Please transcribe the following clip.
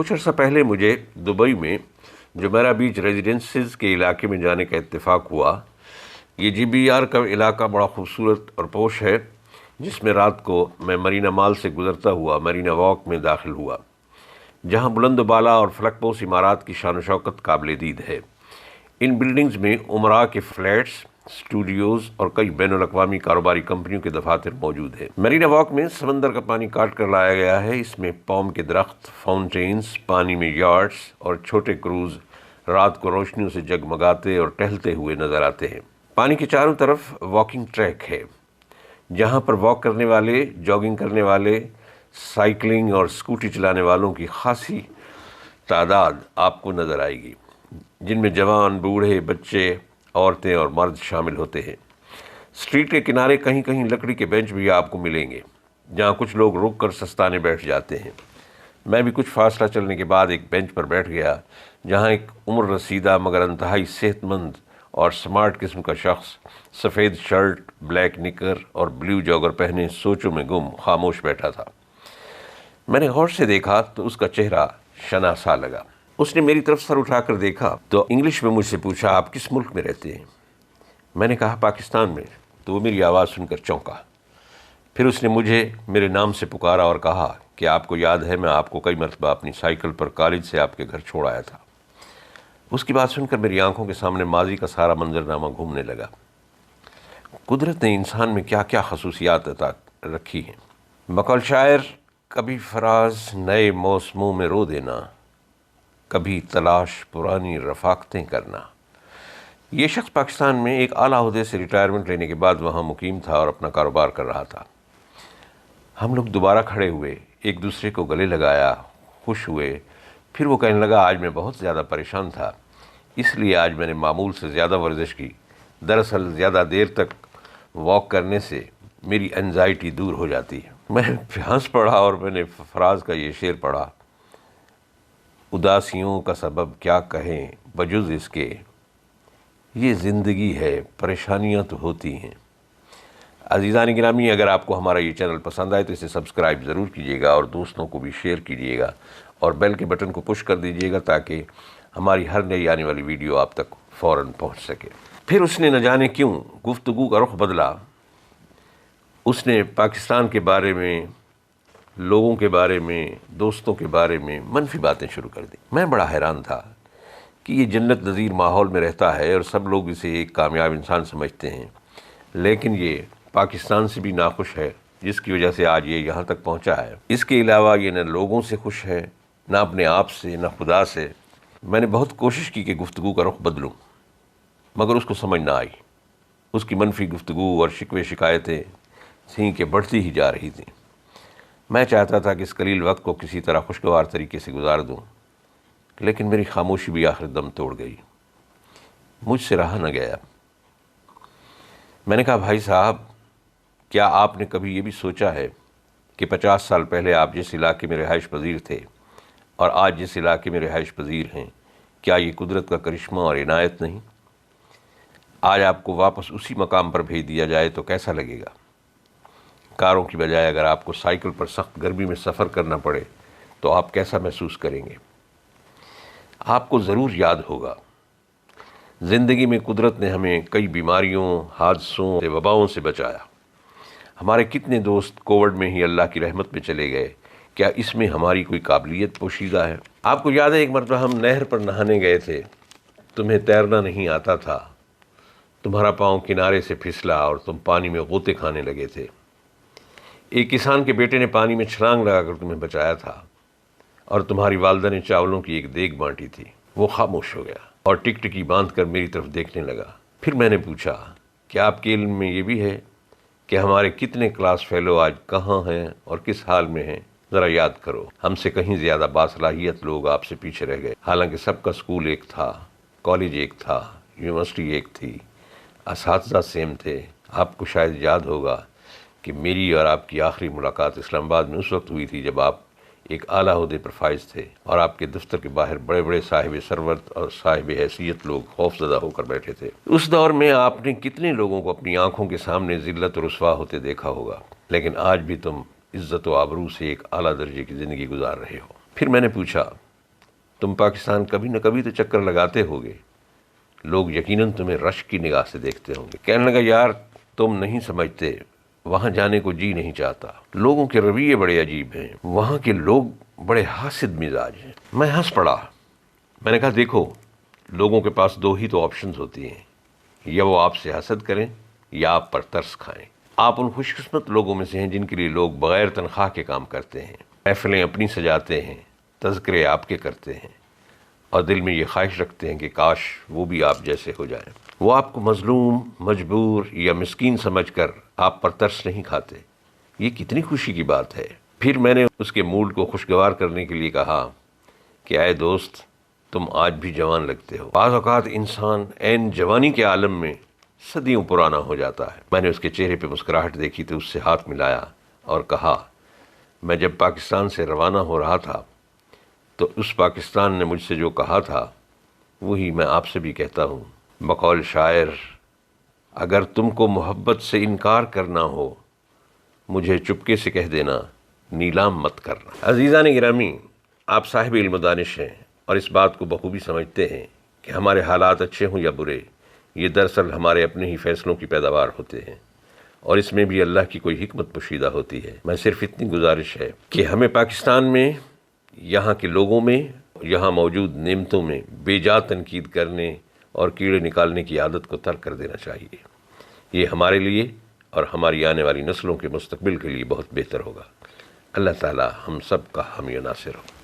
کچھ عرصہ پہلے مجھے دبئی میں جمیرہ بیچ ریزیڈنسز کے علاقے میں جانے کا اتفاق ہوا۔ یہ جی بی آر کا علاقہ بڑا خوبصورت اور پوش ہے، جس میں رات کو میں مرینا مال سے گزرتا ہوا مرینا واک میں داخل ہوا، جہاں بلند و بالا اور فلک پوش عمارات کی شان و شوکت قابل دید ہے۔ ان بلڈنگز میں عمراء کے فلیٹس، اسٹوڈیوز اور کئی بین الاقوامی کاروباری کمپنیوں کے دفاتر موجود ہیں۔ مرینا واک میں سمندر کا پانی کاٹ کر لایا گیا ہے۔ اس میں پام کے درخت، فاؤنٹینز، پانی میں یاٹس اور چھوٹے کروز رات کو روشنیوں سے جگمگاتے اور ٹہلتے ہوئے نظر آتے ہیں۔ پانی کے چاروں طرف واکنگ ٹریک ہے، جہاں پر واک کرنے والے، جاگنگ کرنے والے، سائیکلنگ اور اسکوٹی چلانے والوں کی خاصی تعداد آپ کو نظر آئے گی، جن میں جوان، بوڑھے، بچے، عورتیں اور مرد شامل ہوتے ہیں۔ اسٹریٹ کے کنارے کہیں کہیں لکڑی کے بینچ بھی آپ کو ملیں گے، جہاں کچھ لوگ رک کر سستانے بیٹھ جاتے ہیں۔ میں بھی کچھ فاصلہ چلنے کے بعد ایک بینچ پر بیٹھ گیا، جہاں ایک عمر رسیدہ مگر انتہائی صحت مند اور سمارٹ قسم کا شخص سفید شرٹ، بلیک نکر اور بلیو جاگر پہنے سوچوں میں گم خاموش بیٹھا تھا۔ میں نے غور سے دیکھا تو اس کا چہرہ شناسا لگا۔ اس نے میری طرف سر اٹھا کر دیکھا تو انگلش میں مجھ سے پوچھا، آپ کس ملک میں رہتے ہیں؟ میں نے کہا پاکستان میں۔ تو وہ میری آواز سن کر چونکا۔ پھر اس نے مجھے میرے نام سے پکارا اور کہا کہ آپ کو یاد ہے میں آپ کو کئی مرتبہ اپنی سائیکل پر کالج سے آپ کے گھر چھوڑ آیا تھا۔ اس کی بات سن کر میری آنکھوں کے سامنے ماضی کا سارا منظرنامہ گھومنے لگا۔ قدرت نے انسان میں کیا کیا خصوصیات عطا رکھی ہیں۔ بقول شاعر، کبھی فراز نئے موسموں میں رو دینا، کبھی تلاش پرانی رفاقتیں کرنا۔ یہ شخص پاکستان میں ایک اعلیٰ عہدے سے ریٹائرمنٹ لینے کے بعد وہاں مقیم تھا اور اپنا کاروبار کر رہا تھا۔ ہم لوگ دوبارہ کھڑے ہوئے، ایک دوسرے کو گلے لگایا، خوش ہوئے۔ پھر وہ کہنے لگا، آج میں بہت زیادہ پریشان تھا، اس لیے آج میں نے معمول سے زیادہ ورزش کی۔ دراصل زیادہ دیر تک واک کرنے سے میری انزائٹی دور ہو جاتی ہے۔ میں ہنس پڑا اور میں نے فراز کا یہ شعر پڑھا، اداسیوں کا سبب کیا کہیں بجز اس کے، یہ زندگی ہے پریشانیاں تو ہوتی ہیں۔ عزیزان گرامی، اگر آپ کو ہمارا یہ چینل پسند آئے تو اسے سبسکرائب ضرور کیجیے گا اور دوستوں کو بھی شیئر کیجیے گا اور بیل کے بٹن کو پش کر دیجیے گا تاکہ ہماری ہر نئی آنے والی ویڈیو آپ تک فوراً پہنچ سکے۔ پھر اس نے نہ جانے کیوں گفتگو کا رخ بدلا۔ اس نے پاکستان کے بارے میں، لوگوں کے بارے میں، دوستوں کے بارے میں منفی باتیں شروع کر دیں۔ میں بڑا حیران تھا کہ یہ جنت نظیر ماحول میں رہتا ہے اور سب لوگ اسے ایک کامیاب انسان سمجھتے ہیں، لیکن یہ پاکستان سے بھی ناخوش ہے، جس کی وجہ سے آج یہ یہاں تک پہنچا ہے۔ اس کے علاوہ یہ نہ لوگوں سے خوش ہے، نہ اپنے آپ سے، نہ خدا سے۔ میں نے بہت کوشش کی کہ گفتگو کا رخ بدلوں، مگر اس کو سمجھ نہ آئی۔ اس کی منفی گفتگو اور شکوے شکایتیں تھیں کہ بڑھتی ہی جا رہی تھیں۔ میں چاہتا تھا کہ اس قلیل وقت کو کسی طرح خوشگوار طریقے سے گزار دوں، لیکن میری خاموشی بھی آخر دم توڑ گئی۔ مجھ سے رہا نہ گیا۔ میں نے کہا، بھائی صاحب، کیا آپ نے کبھی یہ بھی سوچا ہے کہ 50 سال پہلے آپ جس علاقے میں رہائش پذیر تھے اور آج جس علاقے میں رہائش پذیر ہیں، کیا یہ قدرت کا کرشمہ اور عنایت نہیں؟ آج آپ کو واپس اسی مقام پر بھیج دیا جائے تو کیسا لگے گا؟ کاروں کی بجائے اگر آپ کو سائیکل پر سخت گرمی میں سفر کرنا پڑے تو آپ کیسا محسوس کریں گے؟ آپ کو ضرور یاد ہوگا، زندگی میں قدرت نے ہمیں کئی بیماریوں، حادثوں، وباؤں سے بچایا۔ ہمارے کتنے دوست کووڈ میں ہی اللہ کی رحمت میں چلے گئے۔ کیا اس میں ہماری کوئی قابلیت پوشیدہ ہے؟ آپ کو یاد ہے ایک مرتبہ ہم نہر پر نہانے گئے تھے، تمہیں تیرنا نہیں آتا تھا، تمہارا پاؤں کنارے سے پھسلا اور تم پانی میں غوطے کھانے لگے تھے۔ ایک کسان کے بیٹے نے پانی میں چھلانگ لگا کر تمہیں بچایا تھا اور تمہاری والدہ نے چاولوں کی ایک دیگ بانٹی تھی۔ وہ خاموش ہو گیا اور ٹک ٹکی باندھ کر میری طرف دیکھنے لگا۔ پھر میں نے پوچھا، کیا آپ کے علم میں یہ بھی ہے کہ ہمارے کتنے کلاس فیلو آج کہاں ہیں اور کس حال میں ہیں؟ ذرا یاد کرو، ہم سے کہیں زیادہ باصلاحیت لوگ آپ سے پیچھے رہ گئے، حالانکہ سب کا اسکول ایک تھا، کالج ایک تھا، یونیورسٹی ایک تھی، اساتذہ سیم تھے۔ آپ کو شاید یاد ہوگا کہ میری اور آپ کی آخری ملاقات اسلام آباد میں اس وقت ہوئی تھی جب آپ ایک اعلیٰ عہدے پر فائز تھے اور آپ کے دفتر کے باہر بڑے بڑے صاحب ثروت اور صاحب حیثیت لوگ خوف زدہ ہو کر بیٹھے تھے۔ اس دور میں آپ نے کتنے لوگوں کو اپنی آنکھوں کے سامنے ذلت و رسوا ہوتے دیکھا ہوگا، لیکن آج بھی تم عزت و آبرو سے ایک اعلیٰ درجے کی زندگی گزار رہے ہو۔ پھر میں نے پوچھا، تم پاکستان کبھی نہ کبھی تو چکر لگاتے ہوگے، لوگ یقیناً تمہیں رشک کی نگاہ سے دیکھتے ہوں گے۔ کہنے لگا یار تم نہیں سمجھتے، وہاں جانے کو جی نہیں چاہتا، لوگوں کے رویے بڑے عجیب ہیں، وہاں کے لوگ بڑے حاسد مزاج ہیں۔ میں ہنس پڑا، میں نے کہا دیکھو لوگوں کے پاس دو ہی تو آپشنز ہوتی ہیں، یا وہ آپ سے حسد کریں یا آپ پر ترس کھائیں۔ آپ ان خوش قسمت لوگوں میں سے ہیں جن کے لیے لوگ بغیر تنخواہ کے کام کرتے ہیں، محفلیں اپنی سجاتے ہیں، تذکرے آپ کے کرتے ہیں، اور دل میں یہ خواہش رکھتے ہیں کہ کاش وہ بھی آپ جیسے ہو جائیں۔ وہ آپ کو مظلوم، مجبور یا مسکین سمجھ کر آپ پر ترس نہیں کھاتے۔ یہ کتنی خوشی کی بات ہے۔ پھر میں نے اس کے موڈ کو خوشگوار کرنے کے لیے کہا کہ اے دوست تم آج بھی جوان لگتے ہو۔ بعض اوقات انسان عین جوانی کے عالم میں صدیوں پرانا ہو جاتا ہے۔ میں نے اس کے چہرے پہ مسکراہٹ دیکھی تو اس سے ہاتھ ملایا اور کہا میں جب پاکستان سے روانہ ہو رہا تھا تو اس پاکستان نے مجھ سے جو کہا تھا وہی میں آپ سے بھی کہتا ہوں۔ بقول شاعر اگر تم کو محبت سے انکار کرنا ہو مجھے چپکے سے کہہ دینا نیلام مت کرنا۔ عزیزان گرامی، آپ صاحب علم و دانش ہیں اور اس بات کو بخوبی سمجھتے ہیں کہ ہمارے حالات اچھے ہوں یا برے یہ دراصل ہمارے اپنے ہی فیصلوں کی پیداوار ہوتے ہیں، اور اس میں بھی اللہ کی کوئی حکمت پوشیدہ ہوتی ہے۔ میں صرف اتنی گزارش ہے کہ ہمیں پاکستان میں، یہاں کے لوگوں میں، یہاں موجود نعمتوں میں بے جا تنقید کرنے اور کیڑے نکالنے کی عادت کو ترک کر دینا چاہیے۔ یہ ہمارے لیے اور ہماری آنے والی نسلوں کے مستقبل کے لیے بہت بہتر ہوگا۔ اللہ تعالی ہم سب کا حامی و ناصر ہو۔